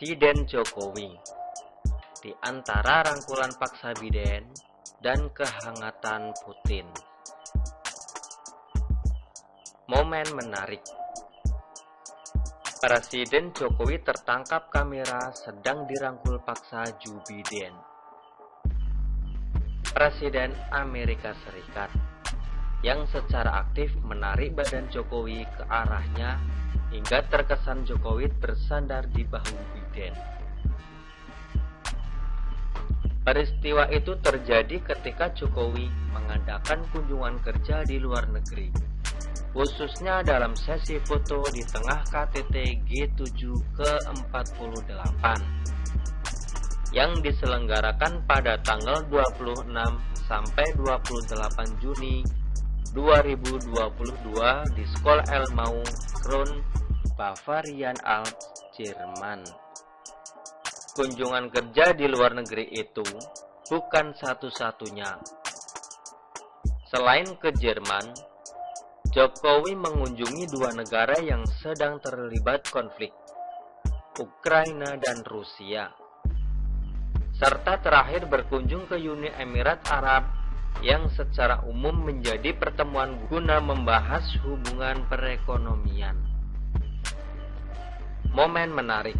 Presiden Jokowi di antara rangkulan paksa Biden dan kehangatan Putin. Momen menarik. Presiden Jokowi tertangkap kamera sedang dirangkul paksa Joe Biden. Presiden Amerika Serikat yang secara aktif menarik badan Jokowi ke arahnya hingga terkesan Jokowi bersandar di bahu Biden. Peristiwa itu terjadi ketika Jokowi mengadakan kunjungan kerja di luar negeri, khususnya dalam sesi foto di tengah KTT G7 ke-48 yang diselenggarakan pada tanggal 26 sampai 28 Juni 2022 di Sekolah Elmau Kron, Bavarian Alps, Jerman. Kunjungan kerja di luar negeri itu bukan satu-satunya. Selain ke Jerman, Jokowi mengunjungi dua negara yang sedang terlibat konflik, Ukraina dan Rusia, serta terakhir berkunjung ke Uni Emirat Arab yang secara umum menjadi pertemuan guna membahas hubungan perekonomian. Momen menarik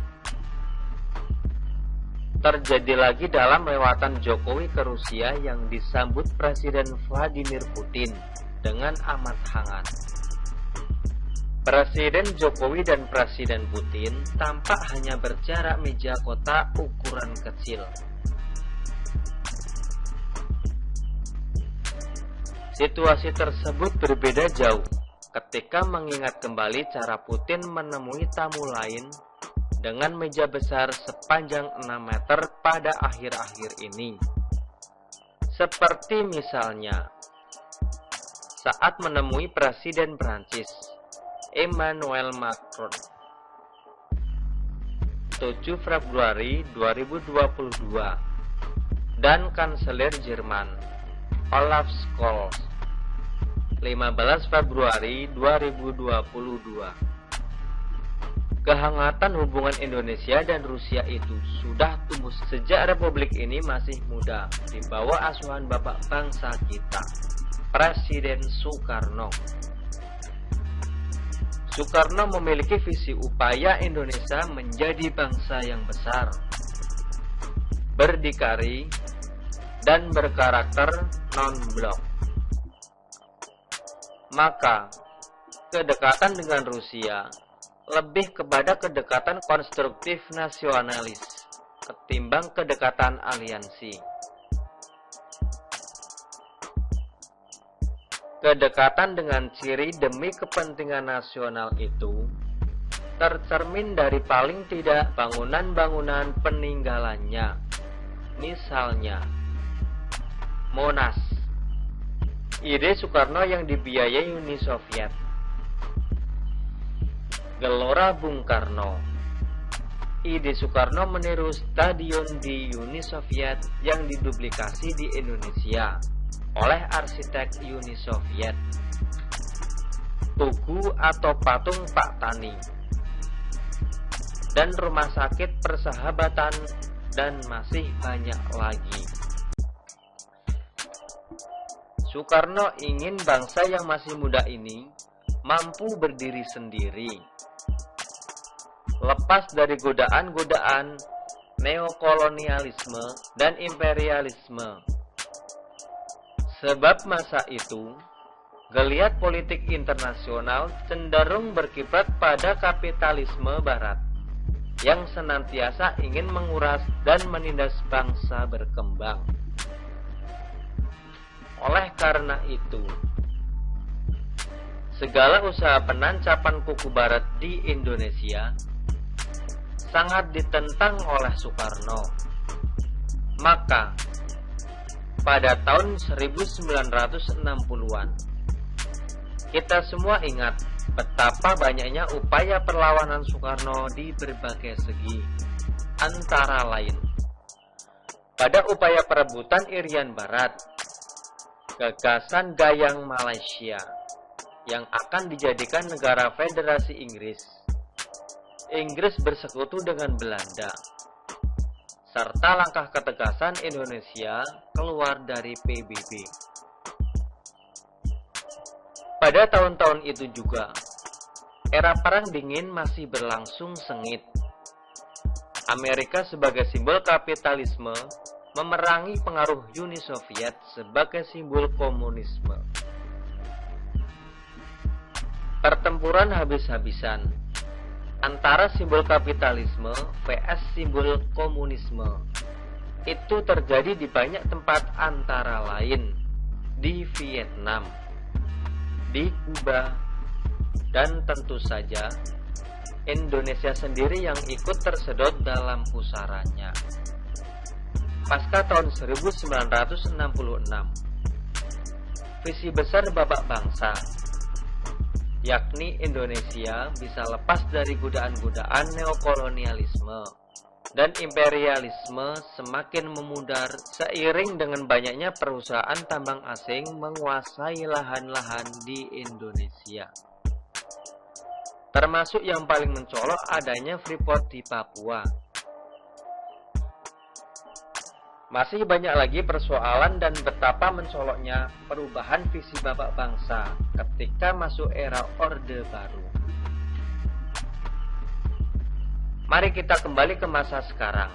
terjadi lagi dalam lewatan Jokowi ke Rusia yang disambut Presiden Vladimir Putin dengan amat hangat. Presiden Jokowi dan Presiden Putin tampak hanya berjarak meja kotak ukuran kecil. Situasi tersebut berbeda jauh ketika mengingat kembali cara Putin menemui tamu lain dengan meja besar sepanjang 6 meter pada akhir-akhir ini. Seperti misalnya saat menemui Presiden Prancis Emmanuel Macron 7 Februari 2022 dan Kanselir Jerman Olaf Scholz 15 Februari 2022. Kehangatan hubungan Indonesia dan Rusia itu sudah tumbuh sejak republik ini masih muda di bawah asuhan bapak bangsa kita, Presiden Soekarno. Soekarno memiliki visi upaya Indonesia menjadi bangsa yang besar, berdikari, dan berkarakter non-blok. Maka, kedekatan dengan Rusia lebih kepada kedekatan konstruktif nasionalis ketimbang kedekatan aliansi. Kedekatan dengan ciri demi kepentingan nasional itu tercermin dari paling tidak bangunan-bangunan peninggalannya. Misalnya Monas, ide Soekarno yang dibiayai Uni Soviet. Gelora Bung Karno, ide Soekarno meniru stadion di Uni Soviet yang diduplikasi di Indonesia oleh arsitek Uni Soviet. Tugu atau patung Pak Tani, dan rumah sakit persahabatan, dan masih banyak lagi. Soekarno ingin bangsa yang masih muda ini mampu berdiri sendiri, lepas dari godaan-godaan neokolonialisme dan imperialisme. Sebab masa itu, geliat politik internasional cenderung berkiblat pada kapitalisme barat yang senantiasa ingin menguras dan menindas bangsa berkembang. Oleh karena itu, segala usaha penancapan kuku barat di Indonesia sangat ditentang oleh Soekarno. Maka, pada tahun 1960-an, kita semua ingat betapa banyaknya upaya perlawanan Soekarno di berbagai segi. Antara lain, pada upaya perebutan Irian Barat, gagasan Gayang Malaysia yang akan dijadikan negara Federasi Inggris, Inggris bersekutu dengan Belanda, serta langkah ketegasan Indonesia keluar dari PBB. Pada tahun-tahun itu juga, era Perang Dingin masih berlangsung sengit. Amerika sebagai simbol kapitalisme memerangi pengaruh Uni Soviet sebagai simbol komunisme. Pertempuran habis-habisan antara simbol kapitalisme vs simbol komunisme itu terjadi di banyak tempat, antara lain di Vietnam, di Kuba, dan tentu saja Indonesia sendiri yang ikut tersedot dalam pusarannya. Pasca tahun 1966, visi besar Bapak Bangsa, yakni Indonesia bisa lepas dari godaan-godaan neokolonialisme dan imperialisme, semakin memudar seiring dengan banyaknya perusahaan tambang asing menguasai lahan-lahan di Indonesia. Termasuk yang paling mencolok adanya Freeport di Papua. Masih banyak lagi persoalan dan betapa mencoloknya perubahan visi Bapak Bangsa ketika masuk era Orde Baru. Mari kita kembali ke masa sekarang.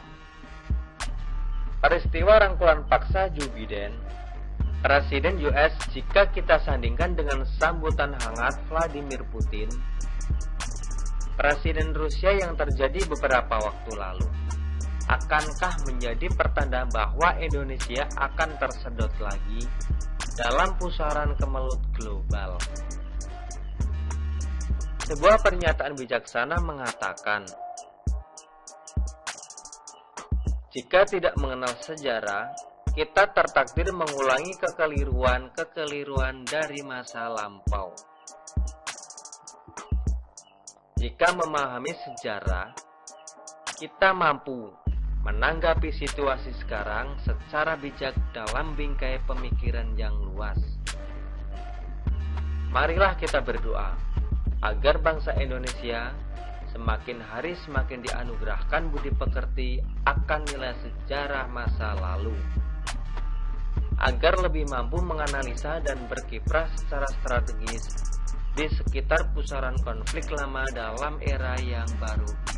Peristiwa rangkulan paksa Joe Biden, Presiden US, jika kita sandingkan dengan sambutan hangat Vladimir Putin, Presiden Rusia yang terjadi beberapa waktu lalu, akankah menjadi pertanda bahwa Indonesia akan tersedot lagi dalam pusaran kemelut global? Sebuah pernyataan bijaksana mengatakan, jika tidak mengenal sejarah, kita tertakdir mengulangi kekeliruan dari masa lampau. Jika memahami sejarah, kita mampu menanggapi situasi sekarang secara bijak dalam bingkai pemikiran yang luas. Marilah kita berdoa agar bangsa Indonesia semakin hari semakin dianugerahkan budi pekerti akan nilai sejarah masa lalu, agar lebih mampu menganalisa dan berkiprah secara strategis di sekitar pusaran konflik lama dalam era yang baru.